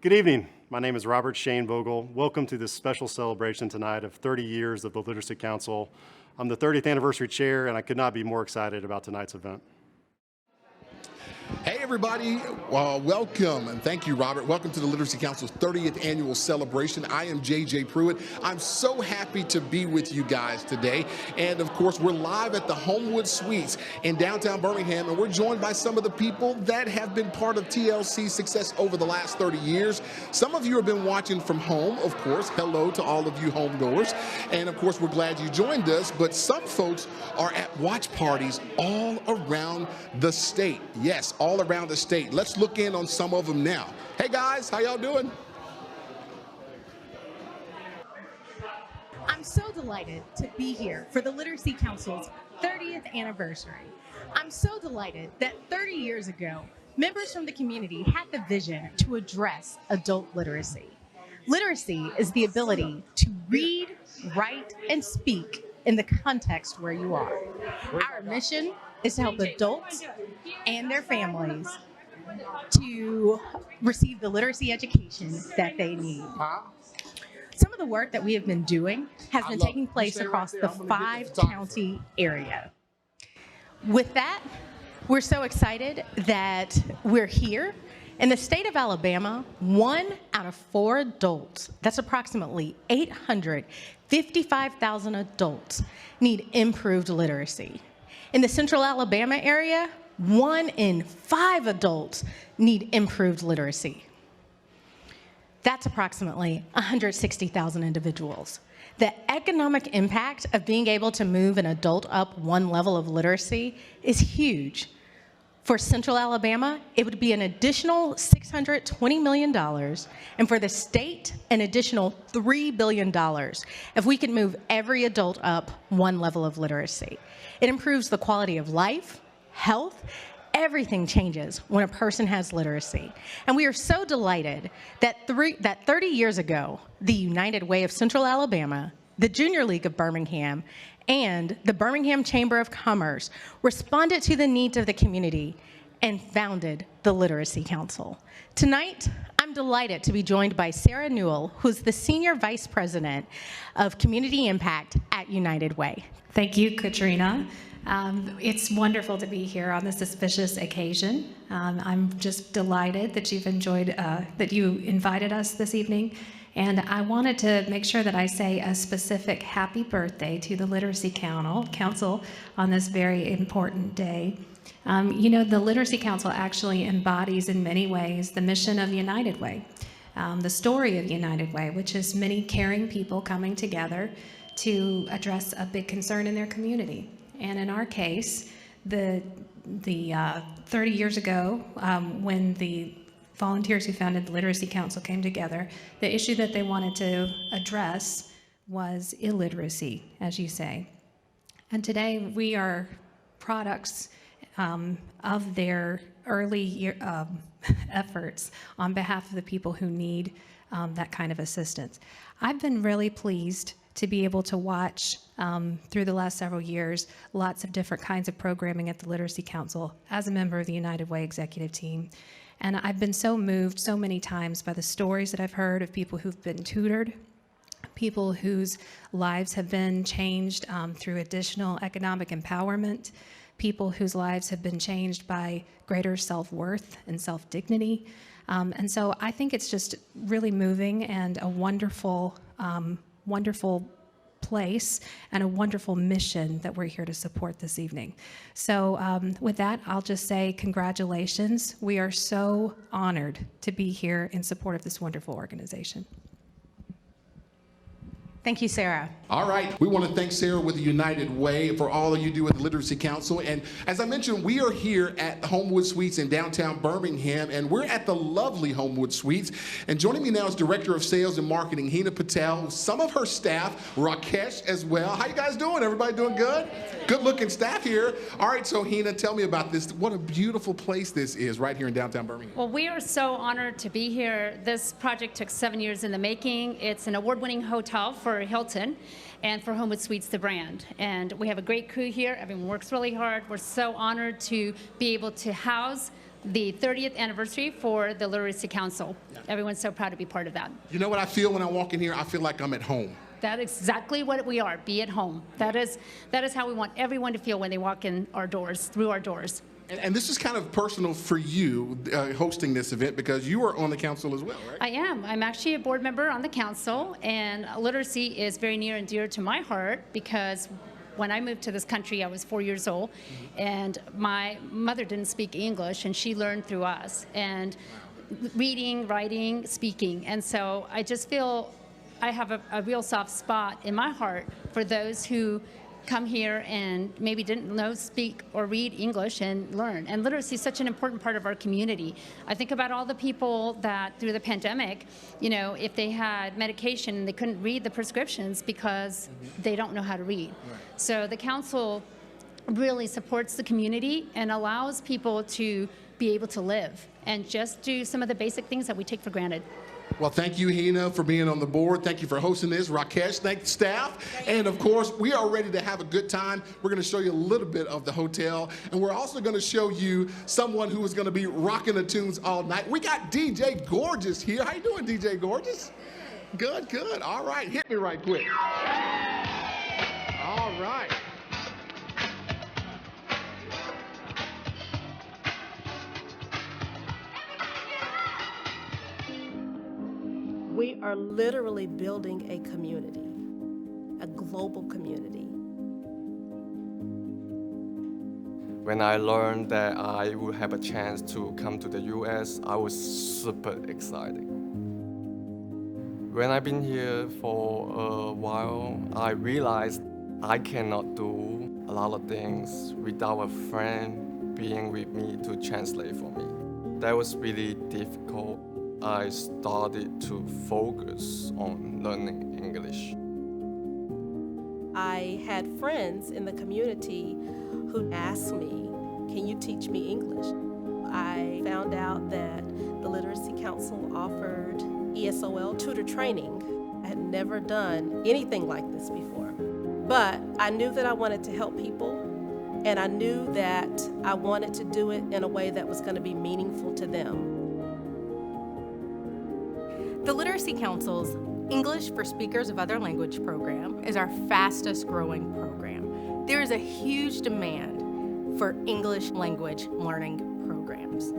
Good evening. My name is Robert Shane Vogel. Welcome to this special celebration tonight of 30 years of the Literacy Council. I'm the 30th anniversary chair, and I could not be more excited about tonight's event. Hey everybody, welcome and thank you, Robert. Welcome to the Literacy Council's 30th annual celebration. I am JJ Pruitt. I'm so happy to be with you guys today. And of course, we're live at the Homewood Suites in downtown Birmingham, and we're joined by some of the people that have been part of TLC's success over the last 30 years. Some of you have been watching from home, of course. Hello to all of you homegoers. And of course, we're glad you joined us, but some folks are at watch parties all around the state. Yes, all around the state. Let's look in on some of them now. Hey guys, how y'all doing? I'm so delighted to be here for the Literacy Council's 30th anniversary. I'm so delighted that 30 years ago, members from the community had the vision to address adult literacy. Literacy is the ability to read, write, and speak in the context where you are. Our mission is to help adults and their families to receive the literacy education that they need. Some of the work that we have been doing has been taking place across the 5-county area. With that, we're so excited that we're here. In the state of Alabama, 1 out of 4 adults, that's approximately 855,000 adults, need improved literacy. In the central Alabama area, 1 in 5 adults need improved literacy. That's approximately 160,000 individuals. The economic impact of being able to move an adult up 1 level of literacy is huge. For Central Alabama, it would be an additional $620 million, and for the state, an additional $3 billion if we can move every adult up 1 level of literacy. It improves the quality of life, health, everything changes when a person has literacy. And we are so delighted that 30 years ago, the United Way of Central Alabama, the Junior League of Birmingham, and the Birmingham Chamber of Commerce responded to the needs of the community and founded the Literacy Council. Tonight, I'm delighted to be joined by Sarah Newell, who's the Senior Vice President of Community Impact at United Way. Thank you, Katrina. It's wonderful to be here on this auspicious occasion. I'm just delighted that that you invited us this evening. And I wanted to make sure that I say a specific happy birthday to the Literacy Council on this very important day. You know, the Literacy Council actually embodies in many ways the mission of United Way, the story of United Way, which is many caring people coming together to address a big concern in their community. And in our case, the 30 years ago, when the volunteers who founded the Literacy Council came together, the issue that they wanted to address was illiteracy, as you say. And today we are products of their early efforts on behalf of the people who need that kind of assistance. I've been really pleased to be able to watch through the last several years lots of different kinds of programming at the Literacy Council as a member of the United Way executive team. And I've been so moved so many times by the stories that I've heard of people who've been tutored, people whose lives have been changed through additional economic empowerment, people whose lives have been changed by greater self-worth and self-dignity. And so I think it's just really moving and a wonderful, wonderful place and a wonderful mission that we're here to support this evening. So with that, I'll just say congratulations. We are so honored to be here in support of this wonderful organization. Thank you, Sarah. All right, we want to thank Sarah with the United Way for all that you do with the Literacy Council. And as I mentioned, we are here at Homewood Suites in downtown Birmingham, and we're at the lovely Homewood Suites. And joining me now is Director of Sales and Marketing, Hina Patel, some of her staff, Rakesh as well. How you guys doing? Everybody doing good? Good looking staff here. All right, so Hina, tell me about this. What a beautiful place this is right here in downtown Birmingham. Well, we are so honored to be here. This project took 7 years in the making. It's an award-winning hotel for Hilton and for Homewood Suites, the brand. And we have a great crew here. Everyone works really hard. We're so honored to be able to house the 30th anniversary for the Literacy Council. Everyone's so proud to be part of that. You know what I feel when I walk in here? I feel like I'm at home. That is exactly what we are, be at home. That is how we want everyone to feel when they walk in our doors, through our doors. And this is kind of personal for you, hosting this event, because you are on the council as well, right? I am. I'm actually a board member on the council, and literacy is very near and dear to my heart because when I moved to this country, I was 4 years old, and my mother didn't speak English, and she learned through us, and reading, writing, speaking. And so I just feel I have a real soft spot in my heart for those who come here and maybe didn't know, speak, or read English and learn. And literacy is such an important part of our community. I think about all the people that through the pandemic, you know, if they had medication and they couldn't read the prescriptions because they don't know how to read. Right. So the council really supports the community and allows people to be able to live and just do some of the basic things that we take for granted. Well, thank you, Hina, for being on the board. Thank you for hosting this. Rakesh, thank the staff. And of course, we are ready to have a good time. We're going to show you a little bit of the hotel. And we're also going to show you someone who is going to be rocking the tunes all night. We got DJ Gorgeous here. How you doing, DJ Gorgeous? Good, good. All right. Hit me right quick. All right. We are literally building a community, a global community. When I learned that I would have a chance to come to the US, I was super excited. When I've been here for a while, I realized I cannot do a lot of things without a friend being with me to translate for me. That was really difficult. I started to focus on learning English. I had friends in the community who asked me, can you teach me English? I found out that the Literacy Council offered ESOL tutor training. I had never done anything like this before. But I knew that I wanted to help people, and I knew that I wanted to do it in a way that was going to be meaningful to them. The Literacy Council's English for Speakers of Other Language program is our fastest growing program. There is a huge demand for English language learning programs.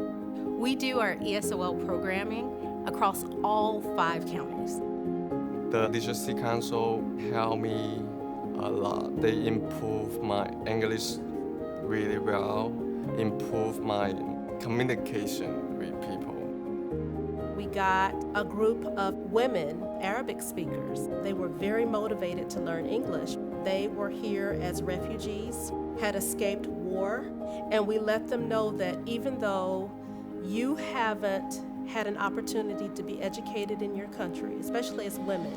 We do our ESOL programming across all 5 counties. The Literacy Council helped me a lot. They improved my English really well, improved my communication with people. We got a group of women, Arabic speakers. They were very motivated to learn English. They were here as refugees, had escaped war, and we let them know that even though you haven't had an opportunity to be educated in your country, especially as women,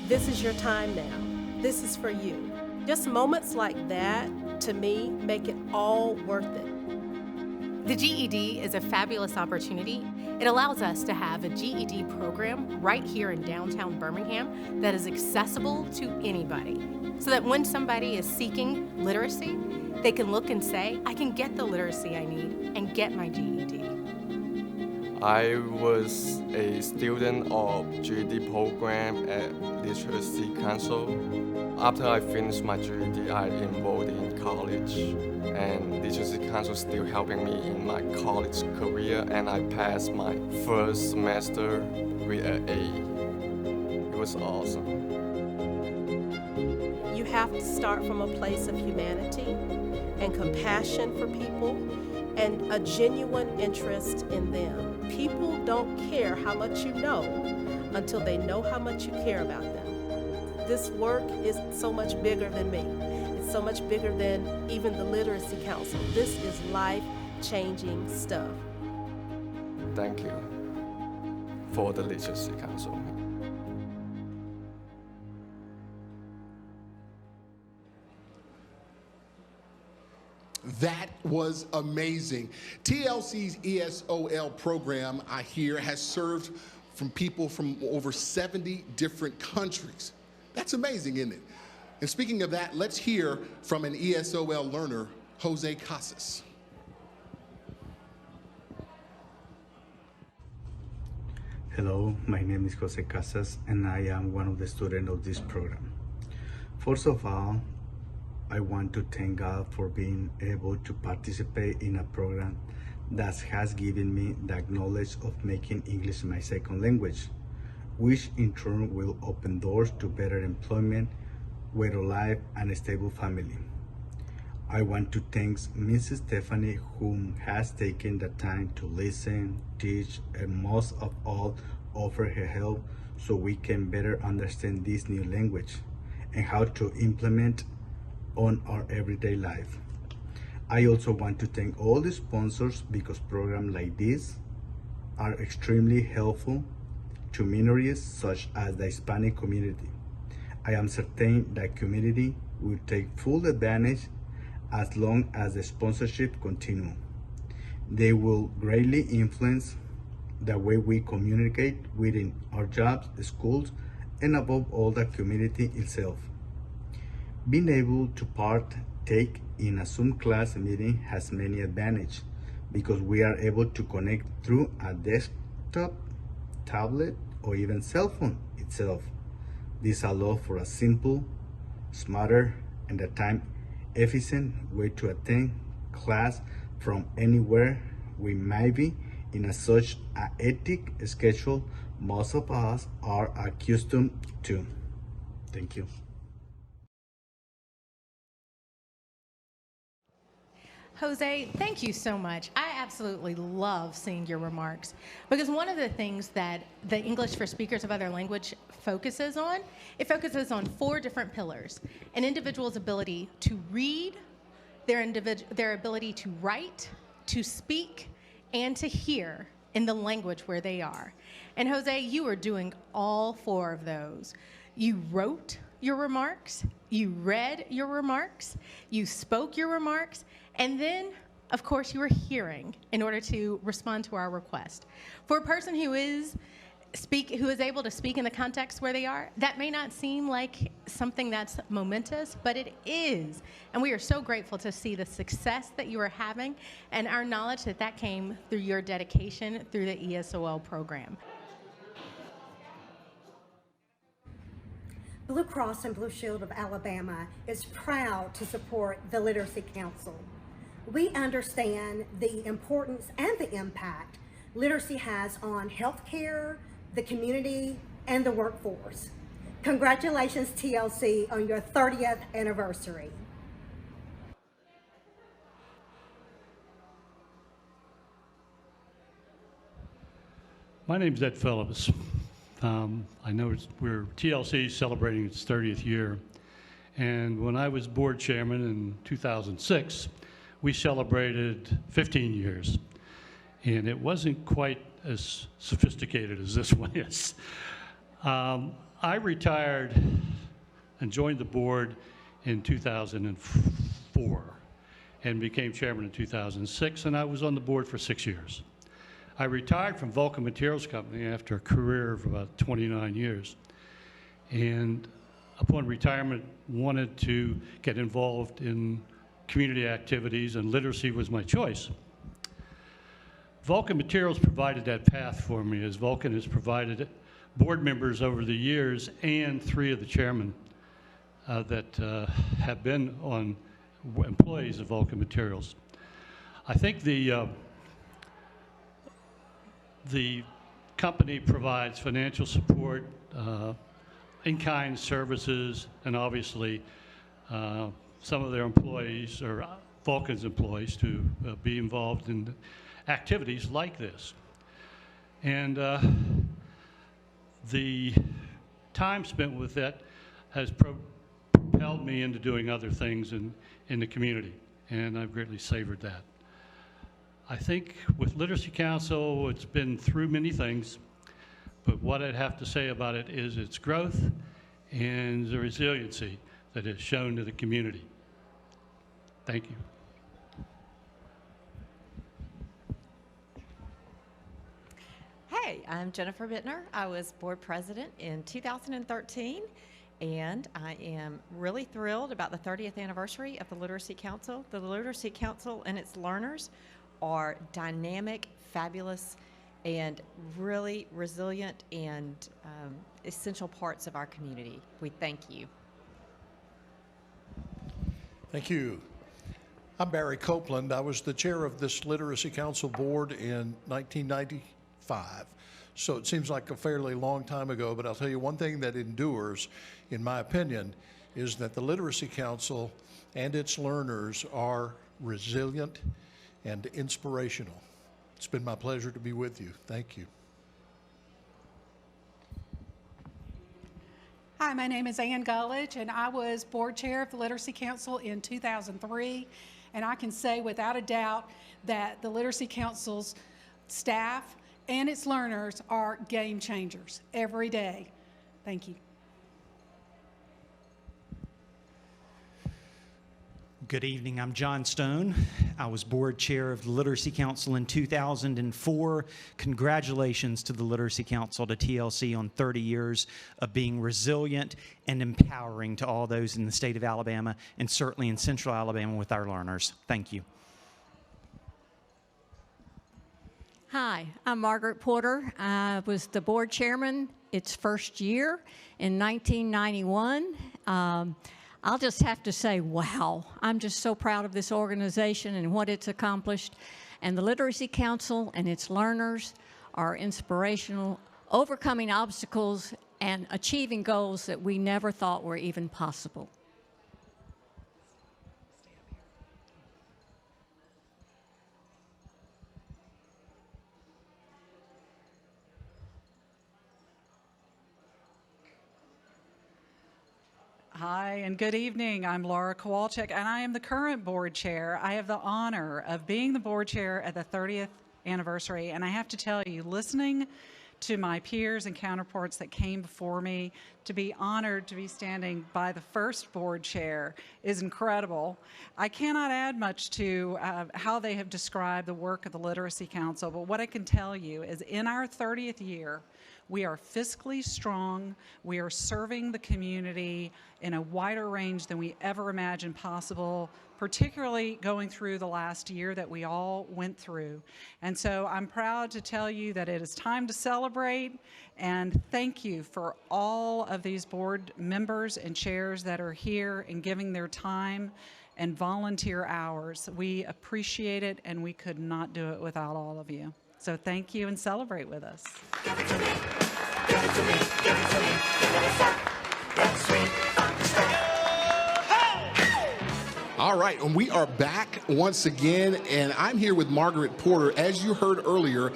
this is your time now. This is for you. Just moments like that, to me, make it all worth it. The GED is a fabulous opportunity. It allows us to have a GED program right here in downtown Birmingham that is accessible to anybody, so that when somebody is seeking literacy, they can look and say, I can get the literacy I need and get my GED. I was a student of GED program at Literacy Council. After I finished my GED, I enrolled in college, and Literacy Council still helping me in my college career, and I passed my first semester with an A. It was awesome. You have to start from a place of humanity and compassion for people and a genuine interest in them. People don't care how much you know until they know how much you care about them. This work is so much bigger than me. It's so much bigger than even the Literacy Council. This is life-changing stuff. Thank you for the Literacy Council. That was amazing. TLC's ESOL program, I hear, has served from people from over 70 different countries. That's amazing, isn't it? And speaking of that, let's hear from an ESOL learner, Jose Casas. Hello, my name is Jose Casas and I am one of the students of this program. First of all, I want to thank God for being able to participate in a program that has given me the knowledge of making English my second language, which in turn will open doors to better employment, better life, and a stable family. I want to thank Mrs. Stephanie, whom has taken the time to listen, teach, and most of all, offer her help so we can better understand this new language and how to implement on our everyday life. I also want to thank all the sponsors because programs like this are extremely helpful to minorities such as the Hispanic community. I am certain that community will take full advantage as long as the sponsorship continue. They will greatly influence the way we communicate within our jobs, schools, and above all the community itself. Being able to partake in a Zoom class meeting has many advantages because we are able to connect through a desktop, tablet, or even cell phone itself. This allows for a simple, smarter, and a time-efficient way to attend class from anywhere we might be in a such a hectic schedule most of us are accustomed to. Thank you. Jose, thank you so much. I absolutely love seeing your remarks because one of the things that the English for Speakers of Other Language focuses on, it focuses on 4 different pillars: an individual's ability to read, their ability to write, to speak, and to hear in the language where they are. And Jose, you are doing all 4 of those. You wrote your remarks, you read your remarks, you spoke your remarks, and then, of course, you were hearing in order to respond to our request. For a person who is able to speak in the context where they are, that may not seem like something that's momentous, but it is. And we are so grateful to see the success that you are having and our knowledge that that came through your dedication through the ESOL program. Blue Cross and Blue Shield of Alabama is proud to support the Literacy Council. We understand the importance and the impact literacy has on healthcare, the community, and the workforce. Congratulations, TLC, on your 30th anniversary. My name's Ed Phillips. I know we're TLC celebrating its 30th year, and when I was board chairman in 2006, we celebrated 15 years, and it wasn't quite as sophisticated as this one is. I retired and joined the board in 2004 and became chairman in 2006, and I was on the board for 6 years. I retired from Vulcan Materials Company after a career of about 29 years, and upon retirement wanted to get involved in community activities, and literacy was my choice. Vulcan Materials provided that path for me, as Vulcan has provided board members over the years and 3 of the chairmen that have been employees of Vulcan Materials. I think the company provides financial support, in-kind services, and obviously some of their employees or Vulcan's employees to be involved in activities like this. And the time spent with that has propelled me into doing other things in the community, and I've greatly savored that. I think with Literacy Council, it's been through many things, but what I'd have to say about it is its growth and the resiliency that is shown to the community. Thank you. Hey, I'm Jennifer Bittner. I was board president in 2013, and I am really thrilled about the 30th anniversary of the Literacy Council. The Literacy Council and its learners are dynamic, fabulous and really resilient and essential parts of our community. We thank you. Thank you. I'm Barry Copeland. I was the chair of this Literacy Council Board in 1995. So it seems like a fairly long time ago, but I'll tell you one thing that endures, in my opinion, is that the Literacy Council and its learners are resilient and inspirational. It's been my pleasure to be with you. Thank you. Hi, my name is Ann Gullidge, and I was board chair of the Literacy Council in 2003. And I can say without a doubt that the Literacy Council's staff and its learners are game changers every day. Thank you. Good evening. I'm John Stone. I was board chair of the Literacy Council in 2004. Congratulations to the Literacy Council, to TLC, on 30 years of being resilient and empowering to all those in the state of Alabama, and certainly in Central Alabama with our learners. Thank you. Hi, I'm Margaret Porter. I was the board chairman its first year in 1991. I'll just have to say, wow, I'm just so proud of this organization and what it's accomplished. And the Literacy Council and its learners are inspirational, overcoming obstacles and achieving goals that we never thought were even possible. Hi, and good evening. I'm Laura Kowalczyk, and I am the current board chair. I have the honor of being the board chair at the 30th anniversary, and I have to tell you, listening to my peers and counterparts that came before me, to be honored to be standing by the first board chair is incredible. I cannot add much to how they have described the work of the Literacy Council, but what I can tell you is in our 30th year, we are fiscally strong. We are serving the community in a wider range than we ever imagined possible, particularly going through the last year that we all went through. And so I'm proud to tell you that it is time to celebrate, and thank you for all of these board members and chairs that are here and giving their time and volunteer hours. We appreciate it, and we could not do it without all of you. So thank you, and celebrate with us. Give it to me, give it to me, give it to me, give it up, that's sweet, All right, and we are back once again, and I'm here with Margaret Porter. As you heard earlier,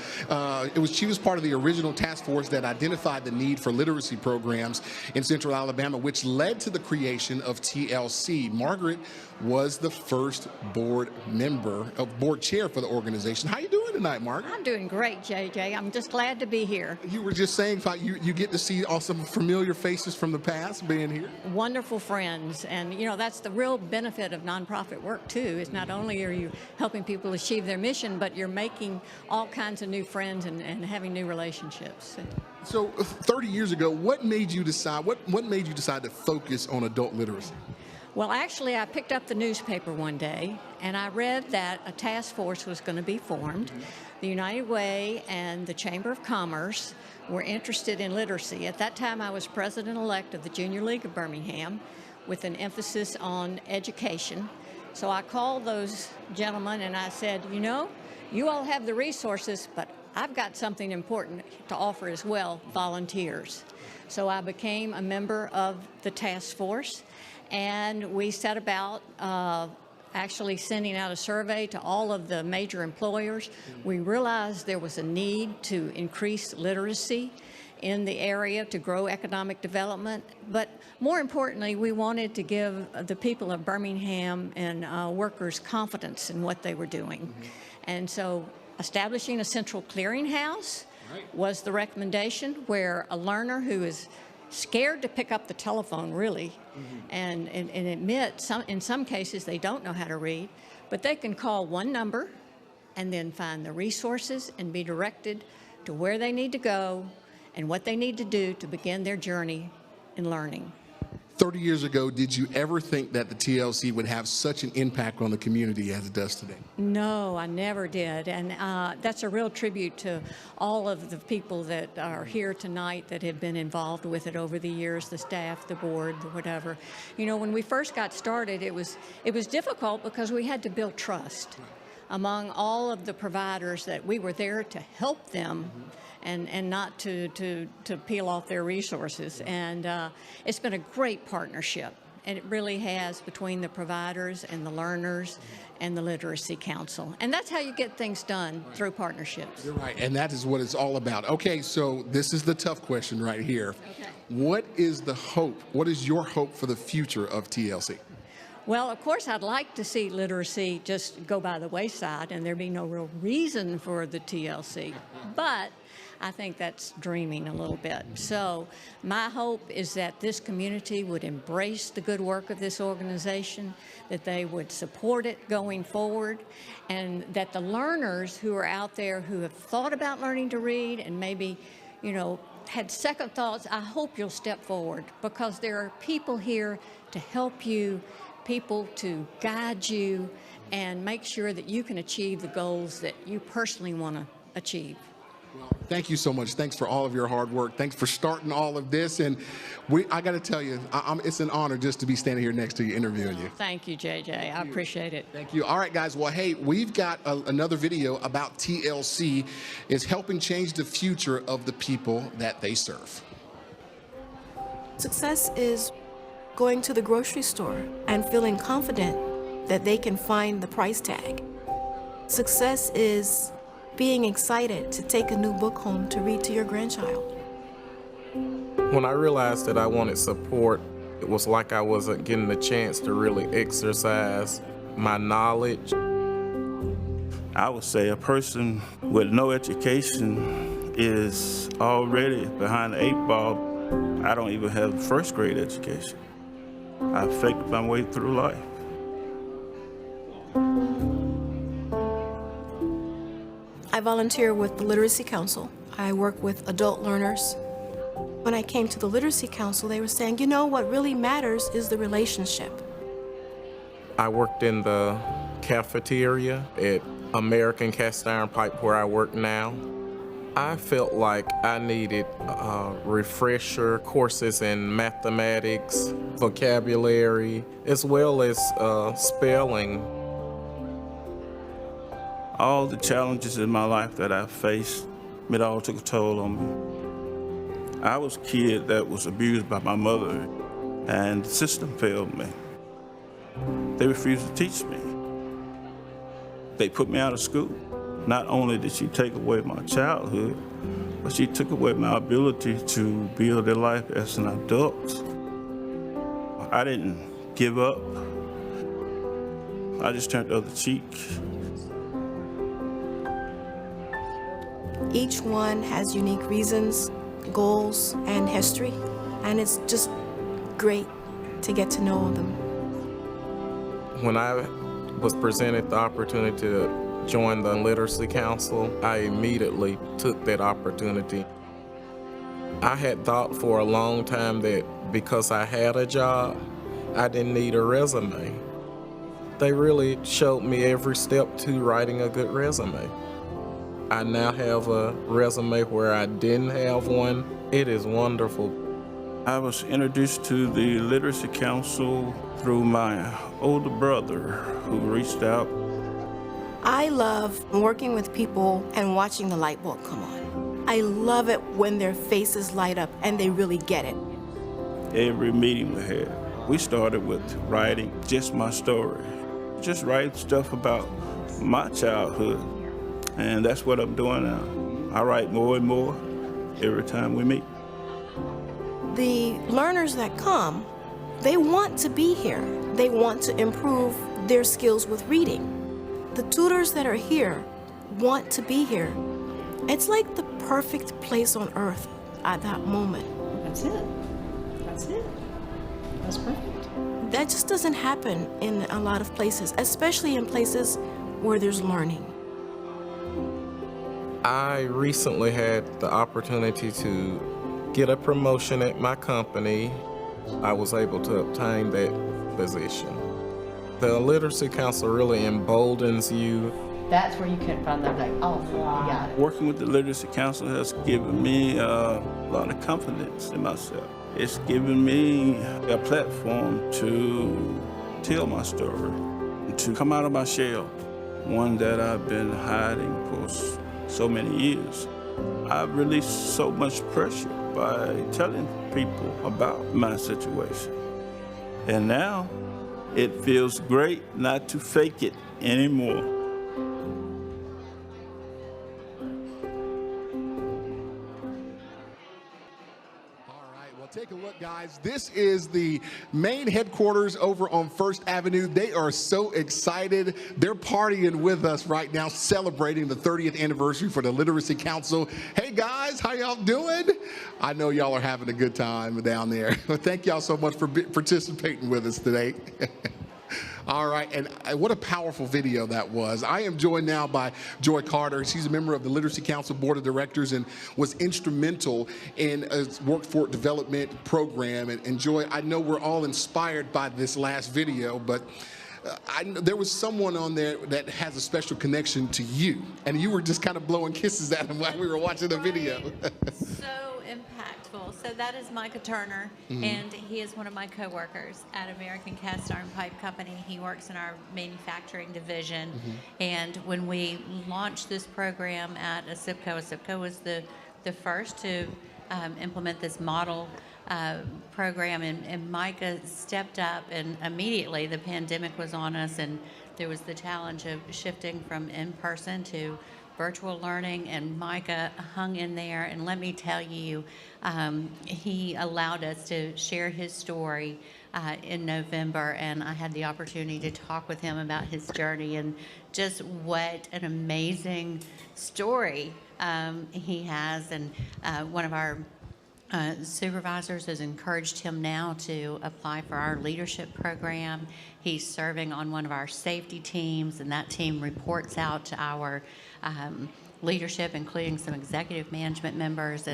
she was part of the original task force that identified the need for literacy programs in Central Alabama, which led to the creation of TLC. Margaret was the first board chair for the organization. How you doing tonight, Margaret? I'm doing great, JJ. I'm just glad to be here. You were just saying you get to see all some familiar faces from the past being here. Wonderful friends, and you know that's the real benefit of nonprofit work too. Is not only are you helping people achieve their mission, but you're making all kinds of new friends and having new relationships. So 30 years ago, what made you decide to focus on adult literacy? Well, actually, I picked up the newspaper one day, and I read that a task force was going to be formed. The United Way and the Chamber of Commerce were interested in literacy. At that time, I was president-elect of the Junior League of Birmingham with an emphasis on education. So I called those gentlemen, and I said, you know, you all have the resources, but I've got something important to offer as well, volunteers. So I became a member of the task force. And we set about actually sending out a survey to all of the major employers. We realized there was a need to increase literacy in the area to grow economic development. But more importantly, we wanted to give the people of Birmingham and workers confidence in what they were doing. And so establishing a central clearinghouse was the recommendation, where a learner who is scared to pick up the telephone, really, and admit in some cases they don't know how to read, but they can call one number and then find the resources and be directed to where they need to go and what they need to do to begin their journey in learning. 30 years ago, did you ever think that the TLC would have such an impact on the community as it does today? No, I never did. And that's a real tribute to all of the people that are here tonight that have been involved with it over the years, the staff, the board, whatever. You know, when we first got started, it was difficult because we had to build trust among all of the providers that we were there to help them and not to peel off their resources. And it's been a great partnership, and it really has, between the providers and the learners and the Literacy Council. And that's how you get things done, through partnerships. You're right, and that is what it's all about. Okay, so this is the tough question right here. Okay. What is the hope? What is your hope for the future of TLC? Well, of course, I'd like to see literacy just go by the wayside and there be no real reason for the TLC. But I think that's dreaming a little bit. So my hope is that this community would embrace the good work of this organization, that they would support it going forward, and that the learners who are out there who have thought about learning to read and maybe, you know, had second thoughts, I hope you'll step forward, because there are people here to help you, people to guide you and make sure that you can achieve the goals that you personally want to achieve. Thank you so much. Thanks for all of your hard work. Thanks for starting all of this. And I got to tell you, it's an honor just to be standing here next to you, interviewing you. Thank you, JJ. I appreciate it. Thank you. All right, guys. Well, hey, we've got another video about TLC. It's helping change the future of the people that they serve. Success is going to the grocery store and feeling confident that they can find the price tag. Success is being excited to take a new book home to read to your grandchild. When I realized that I wanted support, it was like I wasn't getting the chance to really exercise my knowledge. I would say a person with no education is already behind the 8-ball. I don't even have first grade education. I faked my way through life. I volunteer with the Literacy Council. I work with adult learners. When I came to the Literacy Council, they were saying, you know, what really matters is the relationship. I worked in the cafeteria at American Cast Iron Pipe, where I work now. I felt like I needed refresher courses in mathematics, vocabulary, as well as spelling. All the challenges in my life that I faced, it all took a toll on me. I was a kid that was abused by my mother, and the system failed me. They refused to teach me. They put me out of school. Not only did she take away my childhood, but she took away my ability to build a life as an adult. I didn't give up. I just turned the other cheek. Each one has unique reasons, goals, and history, and it's just great to get to know them. When I was presented the opportunity to join the Literacy Council, I immediately took that opportunity. I had thought for a long time that because I had a job, I didn't need a resume. They really showed me every step to writing a good resume. I now have a resume where I didn't have one. It is wonderful. I was introduced to the Literacy Council through my older brother, who reached out. I love working with people and watching the light bulb come on. I love it when their faces light up and they really get it. Every meeting we had, we started with writing just my story. Just writing stuff about my childhood. And that's what I'm doing now. I write more and more every time we meet. The learners that come, they want to be here. They want to improve their skills with reading. The tutors that are here want to be here. It's like the perfect place on earth at that moment. That's it. That's it. That's perfect. That just doesn't happen in a lot of places, especially in places where there's learning. I recently had the opportunity to get a promotion at my company. I was able to obtain that position. The Literacy Council really emboldens you. That's where you couldn't find them, like, oh, you got it. Working with the Literacy Council has given me a lot of confidence in myself. It's given me a platform to tell my story, to come out of my shell, one that I've been hiding for so many years. I've released so much pressure by telling people about my situation. And now it feels great not to fake it anymore. Take a look, guys. This is the main headquarters over on First Avenue. They are so excited. They're partying with us right now, celebrating the 30th anniversary for the Literacy Council. Hey, guys, how y'all doing? I know y'all are having a good time down there. Thank y'all so much for participating with us today. All right, and what a powerful video that was. I am joined now by Joy Carter. She's a member of the Literacy Council Board of Directors and was instrumental in a workforce development program. And Joy, I know we're all inspired by this last video, but there was someone on there that has a special connection to you, and you were just kind of blowing kisses at him while we were watching the video. So impactful. So that is Micah Turner, and he is one of my coworkers at American Cast Iron Pipe Company. He works in our manufacturing division, and when we launched this program at ASIPCO was the first to implement this model program, and Micah stepped up, and immediately the pandemic was on us, and there was the challenge of shifting from in-person to virtual learning, and Micah hung in there, and let me tell you, he allowed us to share his story in November, and I had the opportunity to talk with him about his journey and just what an amazing story he has, and one of our supervisors has encouraged him now to apply for our leadership program. He's serving on one of our safety teams, and that team reports out to our leadership, including some executive management members,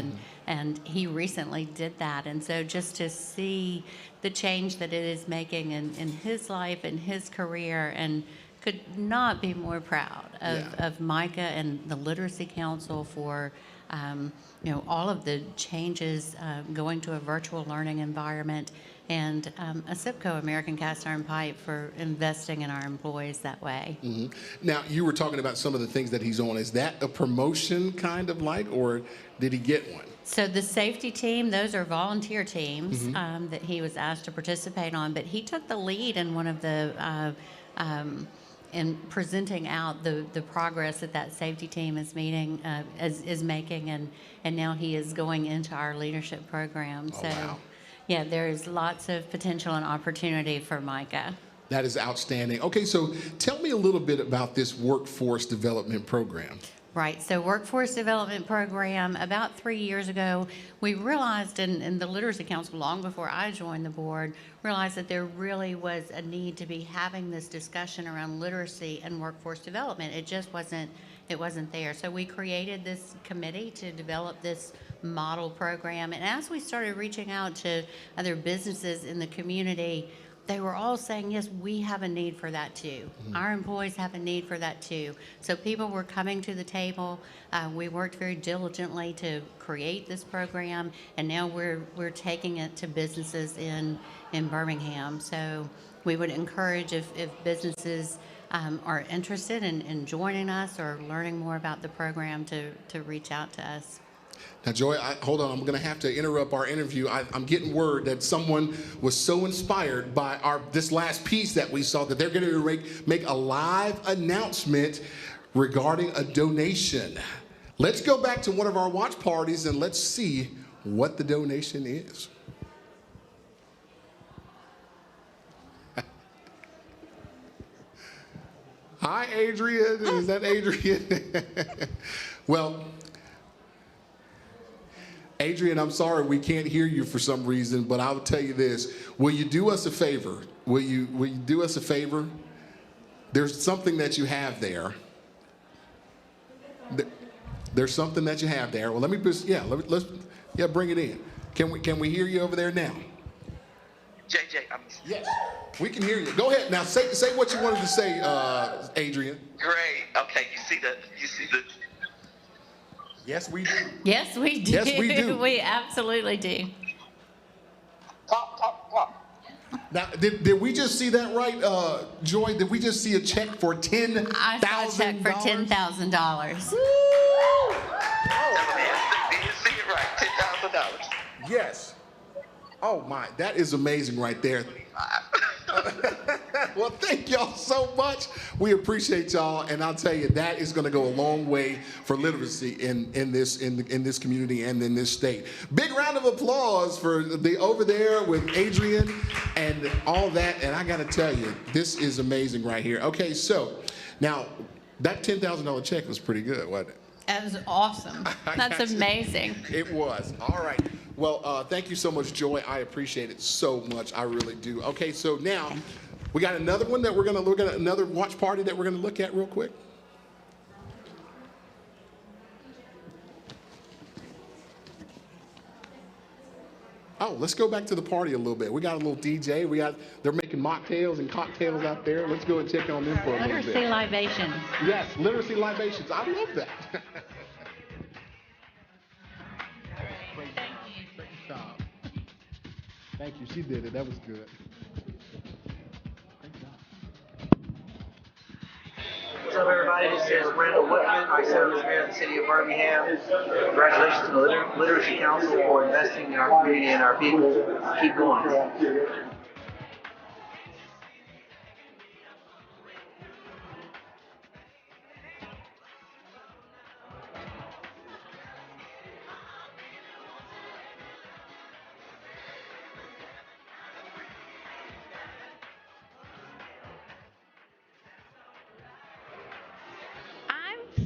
and he recently did that. And so just to see the change that it is making in his life and his career, and could not be more proud of Micah and the Literacy Council for all of the changes, going to a virtual learning environment, and ASIPCO, American Cast Iron Pipe, for investing in our employees that way. Now, you were talking about some of the things that he's on. Is that a promotion kind of like, or did he get one? So the safety team, those are volunteer teams that he was asked to participate on, but he took the lead in one of the in presenting out the progress that safety team is making, and now he is going into our leadership program. Oh, so, wow. Yeah, there's lots of potential and opportunity for Micah. That is outstanding. Okay, so tell me a little bit about this workforce development program. Right, so Workforce Development Program, about 3 years ago, we realized in the Literacy Council, long before I joined the board, realized that there really was a need to be having this discussion around literacy and workforce development. It just wasn't there. So we created this committee to develop this model program, and as we started reaching out to other businesses in the community, they were all saying, yes, we have a need for that too. Our employees have a need for that too. So people were coming to the table. We worked very diligently to create this program, and now we're taking it to businesses in Birmingham. So we would encourage if businesses are interested in joining us or learning more about the program to reach out to us. Now, Joy, hold on. I'm going to have to interrupt our interview. I'm getting word that someone was so inspired by this last piece that we saw that they're going to make a live announcement regarding a donation. Let's go back to one of our watch parties and let's see what the donation is. Hi, Adrian. Is that Adrian? Well, Adrian, I'm sorry we can't hear you for some reason, but I'll tell you this. Will you do us a favor? Will you do us a favor? There's something that you have there. There's something that you have there. Well, let me just, let's bring it in. Can we hear you over there now? JJ, Yes, we can hear you. Go ahead now. Say what you wanted to say, Adrian. Great. Okay, you see the. Yes, we do. Yes, we do. Yes, we do. We absolutely do. Now, did we just see that right, Joy? Did we just see a check for $10,000? I saw a check for $10,000. You see it right, $10,000. Yes. Oh my, that is amazing right there. Well, thank y'all so much. We appreciate y'all, and I'll tell you that is going to go a long way for literacy in this community and in this state. Big round of applause for the over there with Adrian and all that. And I got to tell you, this is amazing right here. Okay, so now that $10,000 check was pretty good, wasn't it? That was awesome. That's amazing. It was. All right. Well, thank you so much, Joy. I appreciate it so much. I really do. Okay, so now we got another one that we're going to look at, another watch party that we're going to look at real quick. Oh, let's go back to the party a little bit. We got a little DJ. They're making mocktails and cocktails out there. Let's go and check on them for a little bit. Literacy libations. Yes, literacy libations. I love that. Great job. Thank you. She did it. That was good. Great job. What's up, everybody? This is Randall Whitman. I serve as mayor of the city of Birmingham. Congratulations to the Literacy Council for investing in our community and our people. Keep going.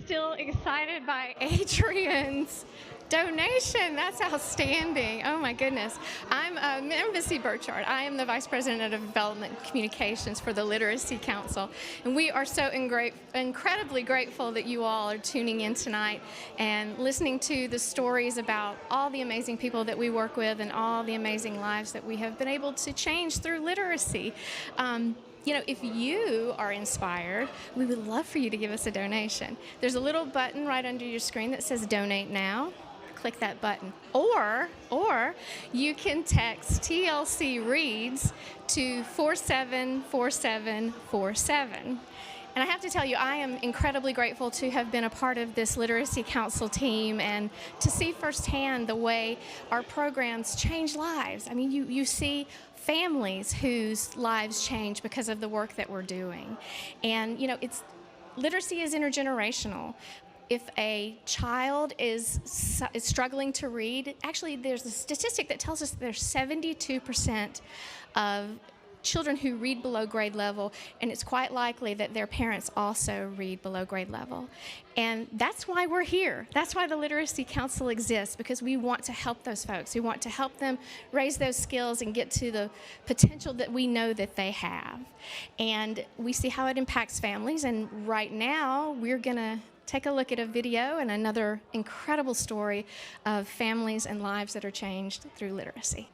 Still excited by Adrian's donation. That's outstanding. Oh my goodness. I'm Missy Burchard. I am the Vice President of Development Communications for the Literacy Council. And we are so incredibly grateful that you all are tuning in tonight and listening to the stories about all the amazing people that we work with and all the amazing lives that we have been able to change through literacy. You know, if you are inspired, we would love for you to give us a donation. There's a little button right under your screen that says Donate Now. Click that button. Or you can text TLC Reads to 474747. And I have to tell you, I am incredibly grateful to have been a part of this Literacy Council team and to see firsthand the way our programs change lives. I mean, you see families whose lives change because of the work that we're doing. And, you know, literacy is intergenerational. If a child is struggling to read, actually there's a statistic that tells us that there's 72% of children who read below grade level, and it's quite likely that their parents also read below grade level. And that's why we're here. That's why the Literacy Council exists, because we want to help those folks. We want to help them raise those skills and get to the potential that we know that they have. And we see how it impacts families, and right now we're gonna take a look at a video and another incredible story of families and lives that are changed through literacy.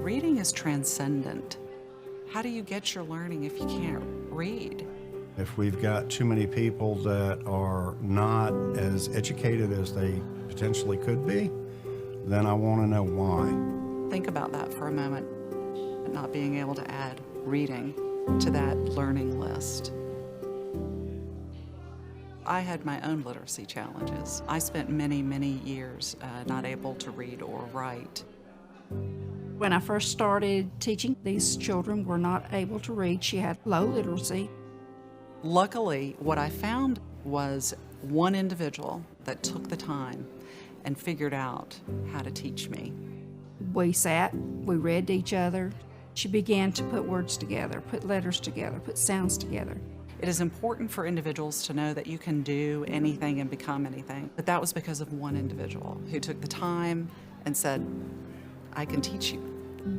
Reading is transcendent. How do you get your learning if you can't read? If we've got too many people that are not as educated as they potentially could be, then I want to know why. Think about that for a moment, not being able to add reading to that learning list. I had my own literacy challenges. I spent many, many years not able to read or write. When I first started teaching, these children were not able to read. She had low literacy. Luckily, what I found was one individual that took the time and figured out how to teach me. We sat, we read to each other. She began to put words together, put letters together, put sounds together. It is important for individuals to know that you can do anything and become anything. But that was because of one individual who took the time and said, I can teach you.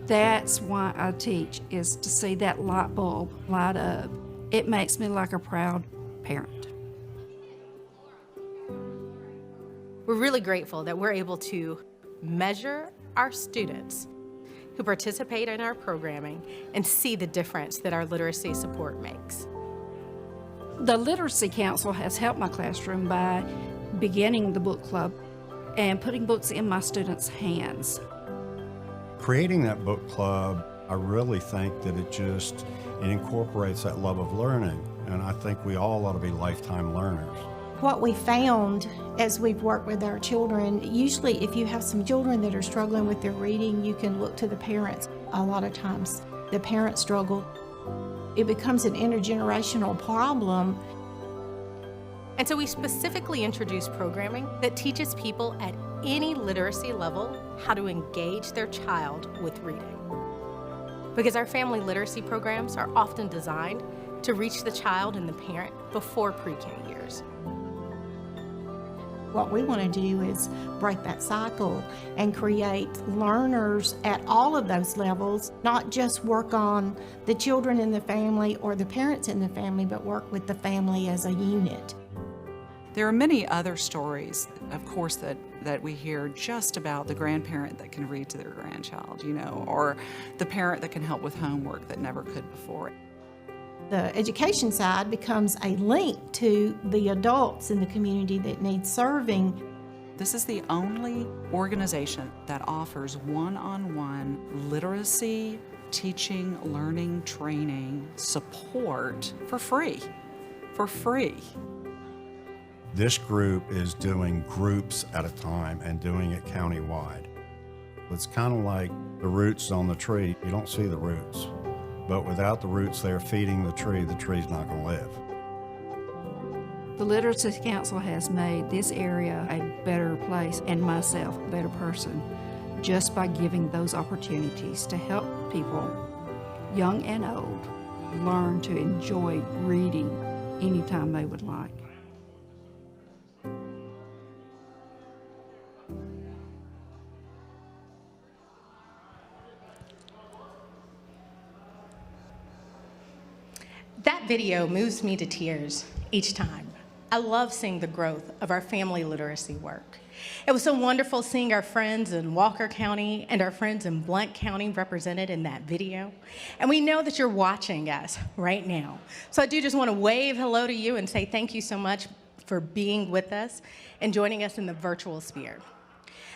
That's why I teach, is to see that light bulb light up. It makes me like a proud parent. We're really grateful that we're able to measure our students who participate in our programming and see the difference that our literacy support makes. The Literacy Council has helped my classroom by beginning the book club and putting books in my students' hands. Creating that book club, I really think that it incorporates that love of learning, and I think we all ought to be lifetime learners. What we found as we've worked with our children, usually if you have some children that are struggling with their reading, you can look to the parents. A lot of times the parents struggle. It becomes an intergenerational problem. And so we specifically introduce programming that teaches people at any literacy level how to engage their child with reading. Because our family literacy programs are often designed to reach the child and the parent before pre-K years. What we want to do is break that cycle and create learners at all of those levels, not just work on the children in the family or the parents in the family, but work with the family as a unit. There are many other stories, of course, that we hear just about the grandparent that can read to their grandchild, or the parent that can help with homework that never could before. The education side becomes a link to the adults in the community that need serving. This is the only organization that offers one-on-one literacy, teaching, learning, training, support for free. This group is doing groups at a time and doing it countywide. It's kind of like the roots on the tree. You don't see the roots. But without the roots there feeding the tree's not going to live. The Literacy Council has made this area a better place and myself a better person just by giving those opportunities to help people, young and old, learn to enjoy reading anytime they would like. That video moves me to tears each time. I love seeing the growth of our family literacy work. It was so wonderful seeing our friends in Walker County and our friends in Blount County represented in that video. And we know that you're watching us right now. So I do just want to wave hello to you and say thank you so much for being with us and joining us in the virtual sphere.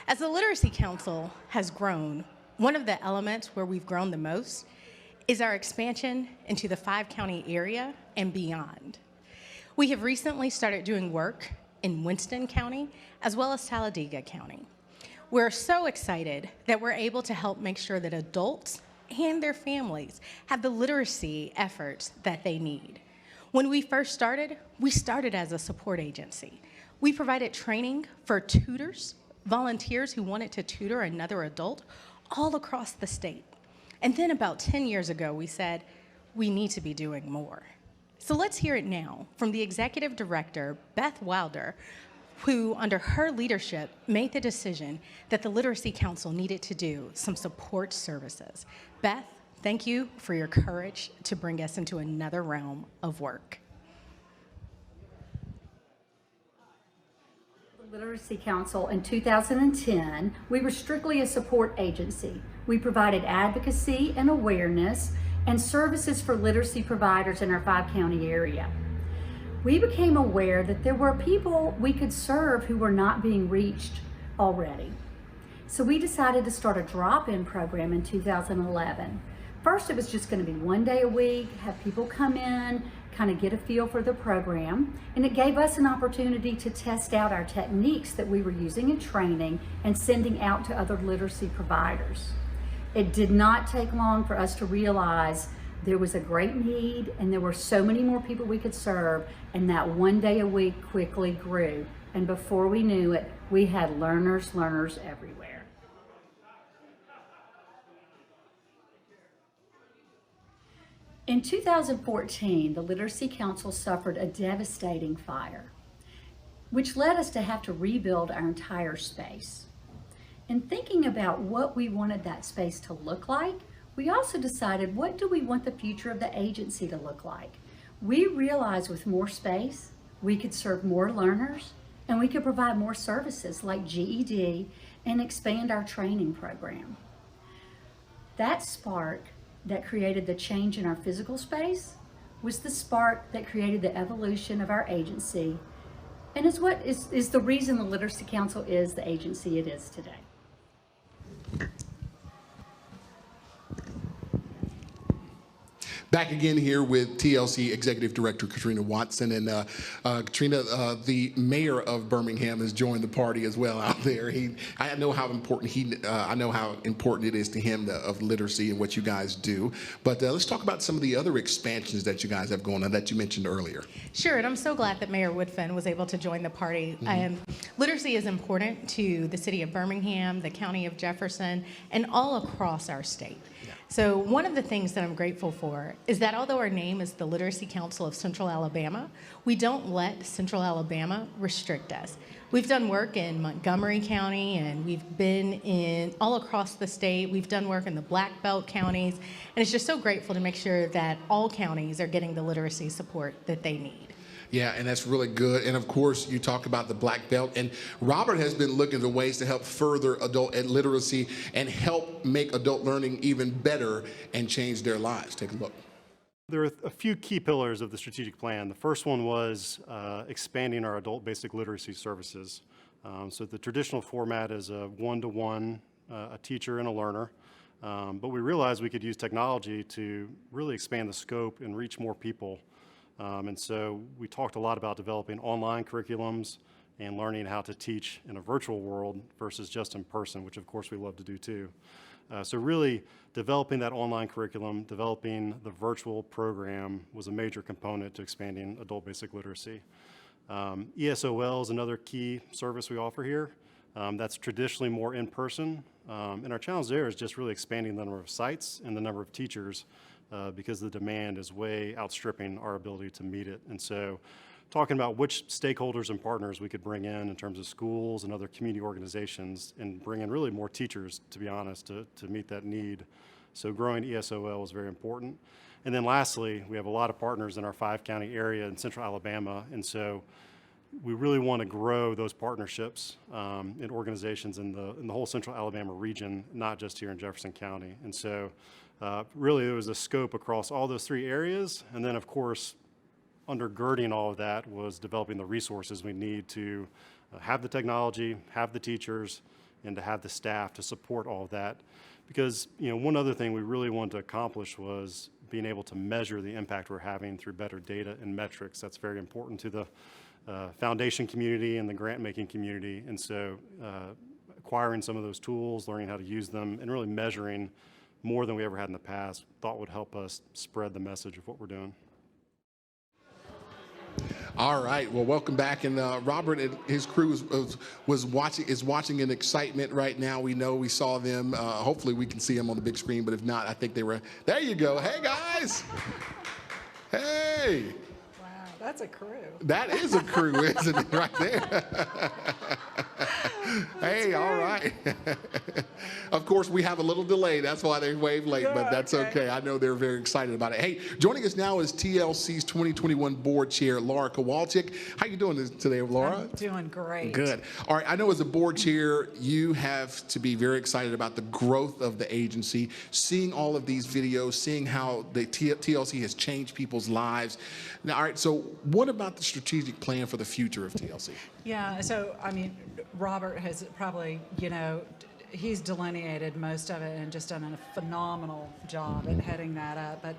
As the Literacy Council has grown, one of the elements where we've grown the most is our expansion into the 5-county area and beyond. We have recently started doing work in Winston County as well as Talladega County. We're so excited that we're able to help make sure that adults and their families have the literacy efforts that they need. When we first started, we started as a support agency. We provided training for tutors, volunteers who wanted to tutor another adult all across the state. And then about 10 years ago, we said, we need to be doing more. So let's hear it now from the executive director, Beth Wilder, who under her leadership made the decision that the Literacy Council needed to do some support services. Beth, thank you for your courage to bring us into another realm of work. Literacy Council in 2010, we were strictly a support agency. We provided advocacy and awareness and services for literacy providers in our 5-county area. We became aware that there were people we could serve who were not being reached already. So we decided to start a drop-in program in 2011. First, it was just going to be one day a week, have people come in, kind of get a feel for the program, and it gave us an opportunity to test out our techniques that we were using in training and sending out to other literacy providers. It did not take long for us to realize there was a great need and there were so many more people we could serve, and that one day a week quickly grew. And before we knew it, we had learners everywhere. In 2014, the Literacy Council suffered a devastating fire, which led us to have to rebuild our entire space. In thinking about what we wanted that space to look like, we also decided, what do we want the future of the agency to look like? We realized with more space, we could serve more learners, and we could provide more services like GED and expand our training program. That spark that created the change in our physical space was the spark that created the evolution of our agency, and is what is the reason the Literacy Council is the agency it is today. Back again here with TLC Executive Director Katrina Watson, and Katrina, the mayor of Birmingham has joined the party as well out there. I know how important I know how important it is to him of literacy and what you guys do. But let's talk about some of the other expansions that you guys have going on that you mentioned earlier. Sure, and I'm so glad that Mayor Woodfin was able to join the party. Literacy is important to the city of Birmingham, the county of Jefferson, and all across our state. So one of the things that I'm grateful for is that although our name is the Literacy Council of Central Alabama, we don't let Central Alabama restrict us. We've done work in Montgomery County, and we've been in all across the state. We've done work in the Black Belt counties, and it's just so grateful to make sure that all counties are getting the literacy support that they need. Yeah, and that's really good. And of course, you talk about the Black Belt, and Robert has been looking for ways to help further adult literacy and help make adult learning even better and change their lives. Take a look. There are a few key pillars of the strategic plan. The first one was expanding our adult basic literacy services. So the traditional format is a one-to-one, a teacher and a learner. But we realized we could use technology to really expand the scope and reach more people. And so we talked a lot about developing online curriculums and learning how to teach in a virtual world versus just in person, which of course we love to do too. So really developing that online curriculum, developing the virtual program was a major component to expanding adult basic literacy. ESOL is another key service we offer here. That's traditionally more in person. And our challenge there is just really expanding the number of sites and the number of teachers because the demand is way outstripping our ability to meet it. And so talking about which stakeholders and partners we could bring in terms of schools and other community organizations and bring in really more teachers, to be honest, to meet that need. So growing ESOL was very important. And then lastly, we have a lot of partners in our 5-county area in central Alabama. And so we really want to grow those partnerships in organizations in the whole central Alabama region, not just here in Jefferson County. And so really there was a scope across all those 3 areas. And then of course, undergirding all of that was developing the resources we need to have the technology, have the teachers, and to have the staff to support all of that. Because one other thing we really wanted to accomplish was being able to measure the impact we're having through better data and metrics. That's very important to the foundation community and the grant-making community. And so acquiring some of those tools, learning how to use them, and really measuring more than we ever had in the past, thought would help us spread the message of what we're doing. All right. Well, welcome back. And Robert and his crew is watching in excitement right now. We saw them. Hopefully, we can see them on the big screen. But if not, I think they were. There you go. Hey guys. Hey. Wow, that's a crew. That is a crew, isn't it? Right there. Hey, all right. Of course, we have a little delay. That's why they wave late, but that's okay. I know they're very excited about it. Hey, joining us now is TLC's 2021 Board Chair, Laura Kowalczyk. How you doing today, Laura? I'm doing great. Good. All right, I know as a board chair, you have to be very excited about the growth of the agency, seeing all of these videos, seeing how the TLC has changed people's lives. Now, all right, so what about the strategic plan for the future of TLC? Yeah, so, I mean, Robert has probably, he's delineated most of it and just done a phenomenal job at heading that up. But,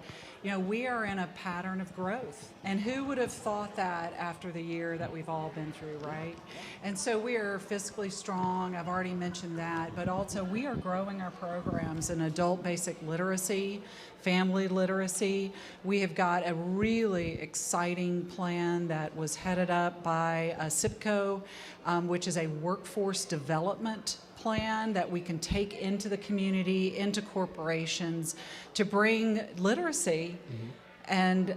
we are in a pattern of growth. And who would have thought that after the year that we've all been through, right? And so we are fiscally strong. I've already mentioned that. But also we are growing our programs in adult basic literacy, family literacy. We have got a really exciting plan that was headed up by SIPCO, which is a workforce development plan that we can take into the community, into corporations, to bring literacy and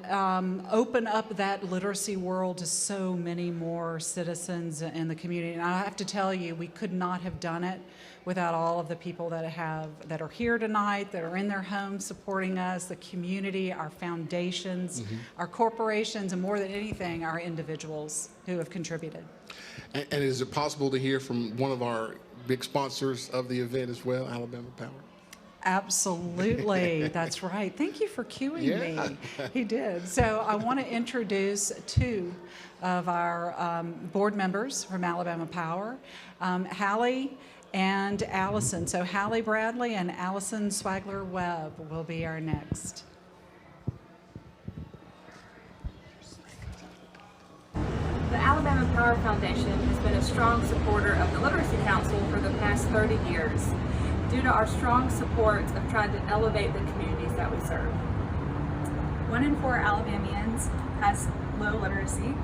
open up that literacy world to so many more citizens in the community. And I have to tell you, we could not have done it without all of the people that are here tonight, that are in their homes supporting us, the community, our foundations, our corporations, and more than anything, our individuals who have contributed. And is it possible to hear from one of our big sponsors of the event as well, Alabama Power? Absolutely, that's right. Thank you for cueing Yeah. me. He did. So I want to introduce two of our board members from Alabama Power, Hallie and Allison. So Hallie Bradley and Allison Swagler Webb will be our next. The Alabama Power Foundation has been a strong supporter of the Literacy Council for the past 30 years due to our strong support of trying to elevate the communities that we serve. 1 in 4 Alabamians has low literacy,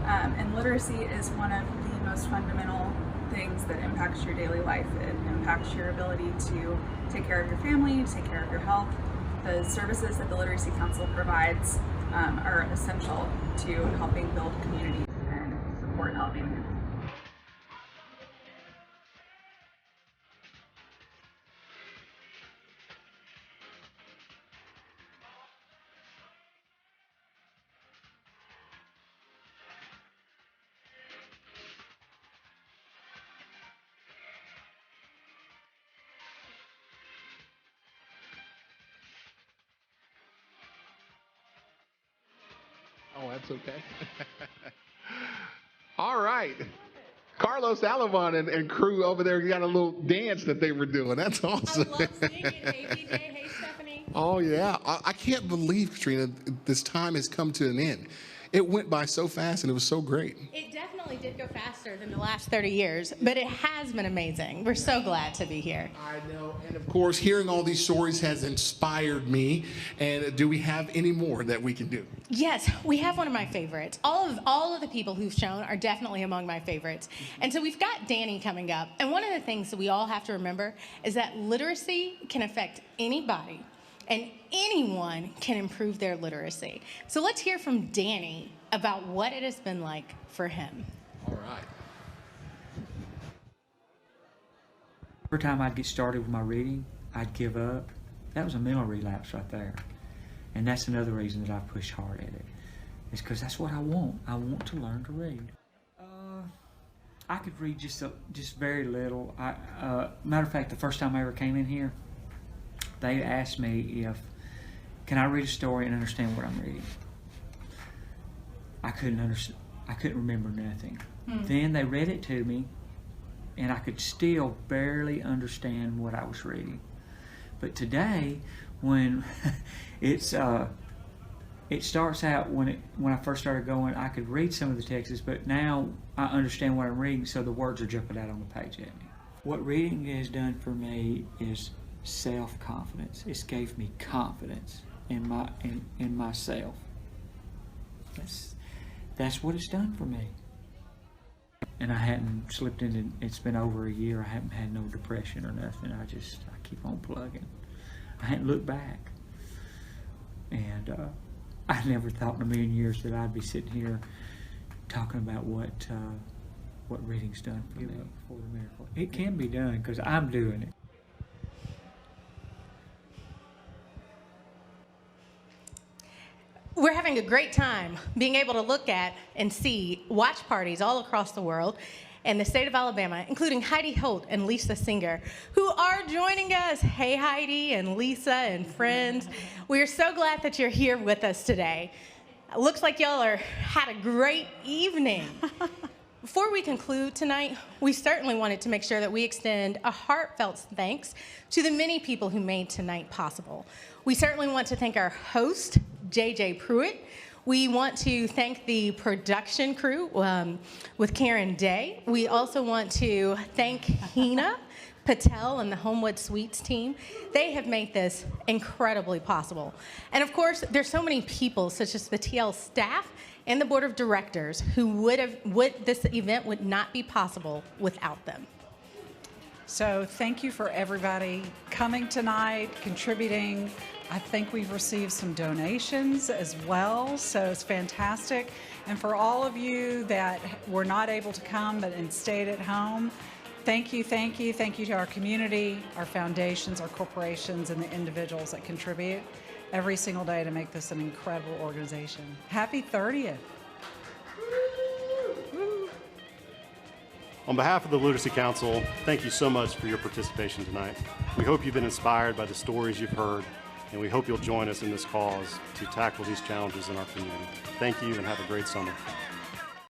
and literacy is one of the most fundamental things that impacts your daily life. It impacts your ability to take care of your family, to take care of your health. The services that the Literacy Council provides are essential to helping build communities and support Alabamians. Oh, that's okay. All right. Carlos Alavon and crew over there got a little dance that they were doing. That's awesome. I love singing. Hey, BJ. Hey, Stephanie. Oh, yeah. I can't believe, Katrina, this time has come to an end. It went by so fast and it was so great. It definitely did go faster than the last 30 years, but it has been amazing. We're so glad to be here. I know. And of course, hearing all these stories has inspired me. And do we have any more that we can do? Yes, we have one of my favorites. All of the people who've shown are definitely among my favorites. And so we've got Danny coming up. And one of the things that we all have to remember is that literacy can affect anybody, and anyone can improve their literacy. So let's hear from Danny about what it has been like for him. All right. Every time I'd get started with my reading, I'd give up. That was a mental relapse right there. And that's another reason that I push hard at it. It's because that's what I want. I want to learn to read. I could read just very little. Matter of fact, the first time I ever came in here, they asked me can I read a story and understand what I'm reading. I couldn't remember nothing. Then they read it to me, and I could still barely understand what I was reading. But today, when it starts out, when I first started going, I could read some of the texts, but now I understand what I'm reading, so the words are jumping out on the page at me. What reading has done for me is self-confidence. It's gave me confidence in myself. That's what it's done for me. And I hadn't slipped into, it's been over a year, I haven't had no depression or nothing. I keep on plugging. I hadn't looked back. And I never thought in a million years that I'd be sitting here talking about what reading's done for me. For the miracle. It can be done because I'm doing it. We're having a great time being able to look at and see watch parties all across the world and the state of Alabama, including Heidi Holt and Lisa Singer, who are joining us. Hey, Heidi and Lisa and friends. We are so glad that you're here with us today. It looks like y'all had a great evening. Before we conclude tonight, we certainly wanted to make sure that we extend a heartfelt thanks to the many people who made tonight possible. We certainly want to thank our host, JJ Pruitt. We want to thank the production crew with Karen Day. We also want to thank Hina Patel and the Homewood Suites team. They have made this incredibly possible. And of course, there's so many people, such as the TL staff and the board of directors, who this event would not be possible without them. So thank you for everybody coming tonight, contributing. I think we've received some donations as well, so it's fantastic. And for all of you that were not able to come but stayed at home, thank you, thank you, thank you to our community, our foundations, our corporations, and the individuals that contribute every single day to make this an incredible organization. Happy 30th. On behalf of the Literacy Council, thank you so much for your participation tonight. We hope you've been inspired by the stories you've heard, and we hope you'll join us in this cause to tackle these challenges in our community. Thank you and have a great summer.